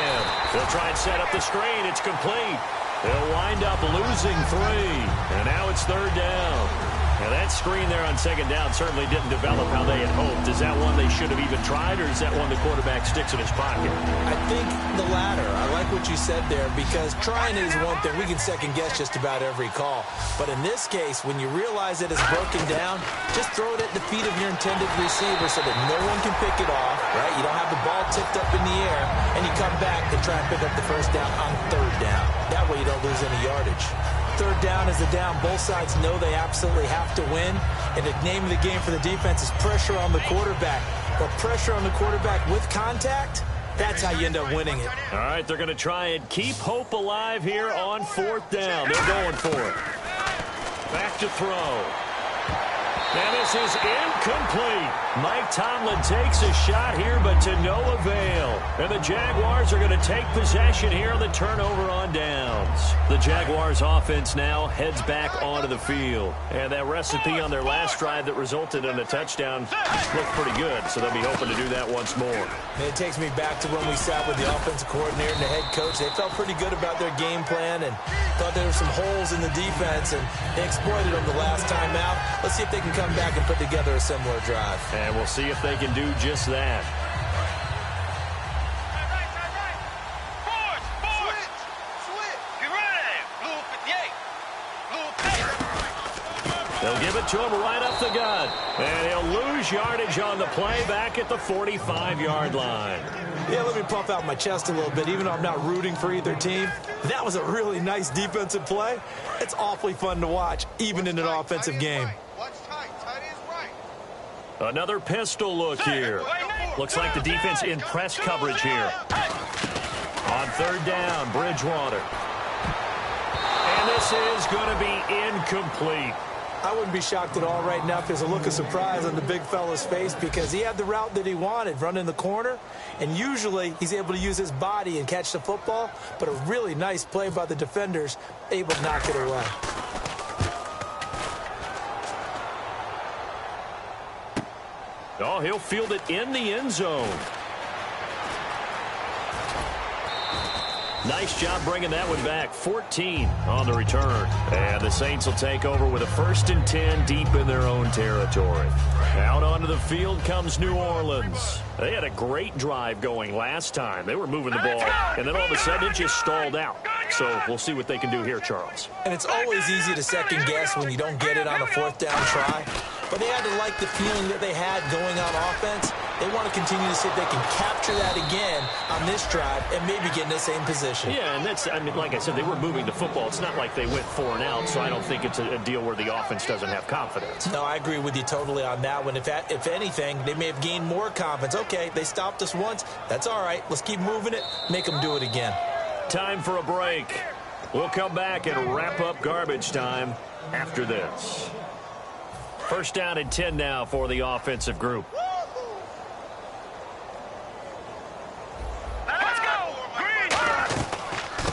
They'll try and set up the screen. It's complete. They'll wind up losing 3. And now it's 3rd down. Now that screen there on 2nd down certainly didn't develop how they had hoped. Is that one they should have even tried, or is that one the quarterback sticks in his pocket? I think the latter. I like what you said there, because trying is one thing. We can second guess just about every call. But in this case, when you realize that it's broken down, just throw it at the feet of your intended receiver so that no one can pick it off, right? You don't have the ball tipped up in the air, and you come back and try and pick up the 1st down on 3rd down. That way you don't lose any yardage. 3rd down is the down. Both sides know they absolutely have to win. And the name of the game for the defense is pressure on the quarterback. But pressure on the quarterback with contact, that's how you end up winning it. All right, they're going to try and keep hope alive here on 4th down. They're going for it. Back to throw. And this is incomplete. Mike Tomlin takes a shot here, but to no avail. And the Jaguars are going to take possession here on the turnover on downs. The Jaguars offense now heads back onto the field. And that recipe on their last drive that resulted in a touchdown looked pretty good, so they'll be hoping to do that once more. And it takes me back to when we sat with the offensive coordinator and the head coach. They felt pretty good about their game plan and thought there were some holes in the defense, and they exploited them the last time out. Let's see if they can come back and put together a similar drive. And we'll see if they can do just that. They'll give it to him right up the gut. And he'll lose yardage on the play back at the 45-yard line. Yeah, let me puff out my chest a little bit, even though I'm not rooting for either team. That was a really nice defensive play. It's awfully fun to watch, even in an offensive game. Another pistol look here. Looks like the defense in press coverage here. On 3rd down, Bridgewater. And this is going to be incomplete. I wouldn't be shocked at all right now if there's a look of surprise on the big fella's face, because he had the route that he wanted, running the corner, and usually he's able to use his body and catch the football, but a really nice play by the defenders, able to knock it away. Oh, he'll field it in the end zone. Nice job bringing that one back. 14 on the return. And the Saints will take over with a 1st and 10 deep in their own territory. Out onto the field comes New Orleans. They had a great drive going last time. They were moving the ball, and then all of a sudden it just stalled out. So we'll see what they can do here, Charles. And it's always easy to second guess when you don't get it on a 4th down try. But they had to like the feeling that they had going on offense. They want to continue to see if they can capture that again on this drive and maybe get in the same position. Yeah, and that's, I mean, like I said, they were moving the football. It's not like they went 4 and out, so I don't think it's a deal where the offense doesn't have confidence. No, I agree with you totally on that one. If anything, they may have gained more confidence. Okay, they stopped us once. That's all right. Let's keep moving it. Make them do it again. Time for a break. We'll come back and wrap up garbage time after this. 1st down and 10 now for the offensive group. Let's go! Green!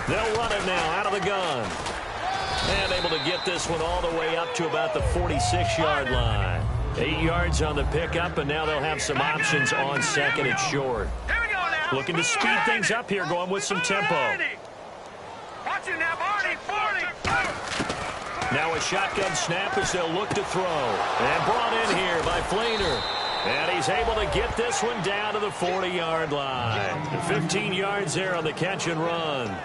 They'll run it now out of the gun. And able to get this one all the way up to about the 46-yard line. 8 yards on the pickup, and now they'll have some options on 2nd and short. Here we go now. Looking to speed things up here, going with some tempo. Watch it now, Barney. 40. Now a shotgun snap as they'll look to throw. And brought in here by Flainer. And he's able to get this one down to the 40-yard line. 15 yards there on the catch and run.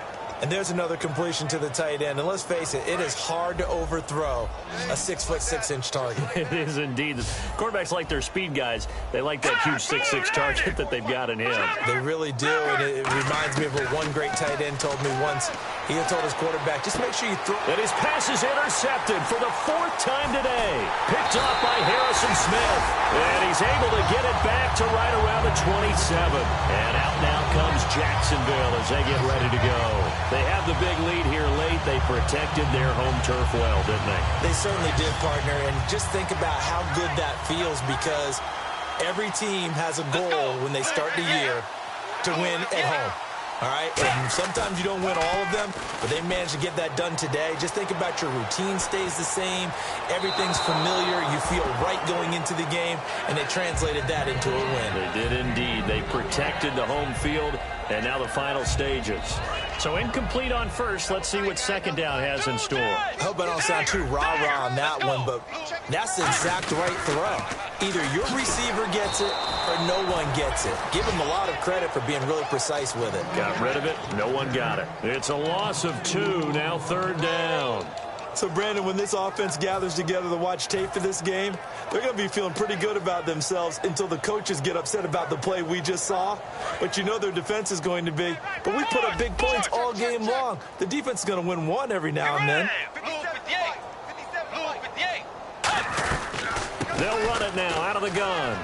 And there's another completion to the tight end. And let's face it, it is hard to overthrow a 6'6" target. It is indeed. Quarterbacks like their speed guys. They like that huge 6'6" target that they've got in him. They really do. And it reminds me of what one great tight end told me once. He had told his quarterback, just make sure you throw. And his pass is intercepted for the 4th time today. Picked up by Harrison Smith. And he's able to get it back to right around the 27. And out now comes Jacksonville as they get ready to go. They have the big lead here late. They protected their home turf well, didn't they? They certainly did, partner. And just think about how good that feels, because every team has a goal when they start the year to win at home. All right, and sometimes you don't win all of them, but they managed to get that done today. Just think about your routine stays the same. Everything's familiar. You feel right going into the game, and they translated that into a win. They did indeed. They protected the home field, and now the final stages. So incomplete on first. Let's see what second down has in store. I hope I don't sound too rah-rah on that one, but that's the exact right throw. Either your receiver gets it or no one gets it. Give him a lot of credit for being really precise with it. Got rid of it. No one got it. It's a loss of 2. Now 3rd down. So, Brandon, when this offense gathers together to watch tape for this game, they're going to be feeling pretty good about themselves until the coaches get upset about the play we just saw. But you know their defense is going to be. But we put up big points all game long. The defense is going to win one every now and then. They'll run it now out of the gun.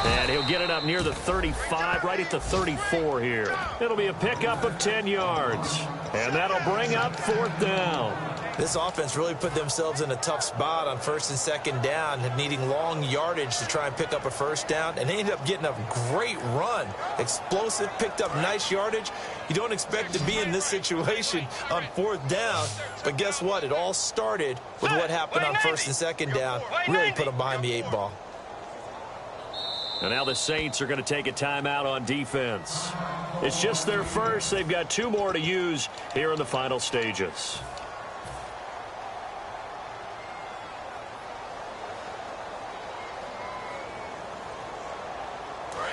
And he'll get it up near the 35, right at the 34 here. It'll be a pickup of 10 yards. And that'll bring up 4th down. This offense really put themselves in a tough spot on 1st and 2nd down, needing long yardage to try and pick up a 1st down, and they ended up getting a great run. Explosive, picked up nice yardage. You don't expect to be in this situation on 4th down, but guess what? It all started with what happened on 1st and 2nd down. Really put them behind the 8 ball. And now the Saints are going to take a timeout on defense. It's just their first. They've got 2 more to use here in the final stages.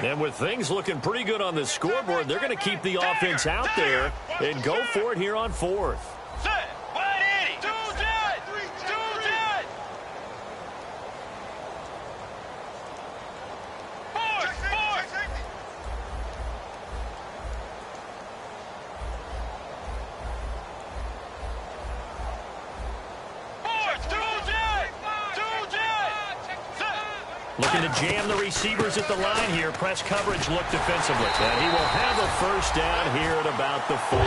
And with things looking pretty good on the scoreboard, they're going to keep the offense out there and go for it here on 4th. Looking to jam the receivers at the line here. Press coverage look defensively. And he will have a 1st down here at about the 40.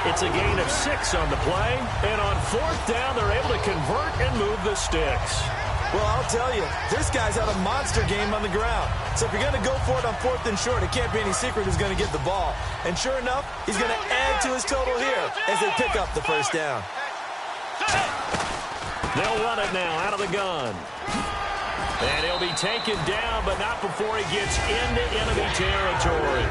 It's a gain of 6 on the play. And on 4th down, they're able to convert and move the sticks. Well, I'll tell you, this guy's had a monster game on the ground. So if you're going to go for it on 4th and short, it can't be any secret who's going to get the ball. And sure enough, he's going to add to his total here as they pick up the 1st down. They'll run it now out of the gun. And he'll be taken down, but not before he gets into enemy territory.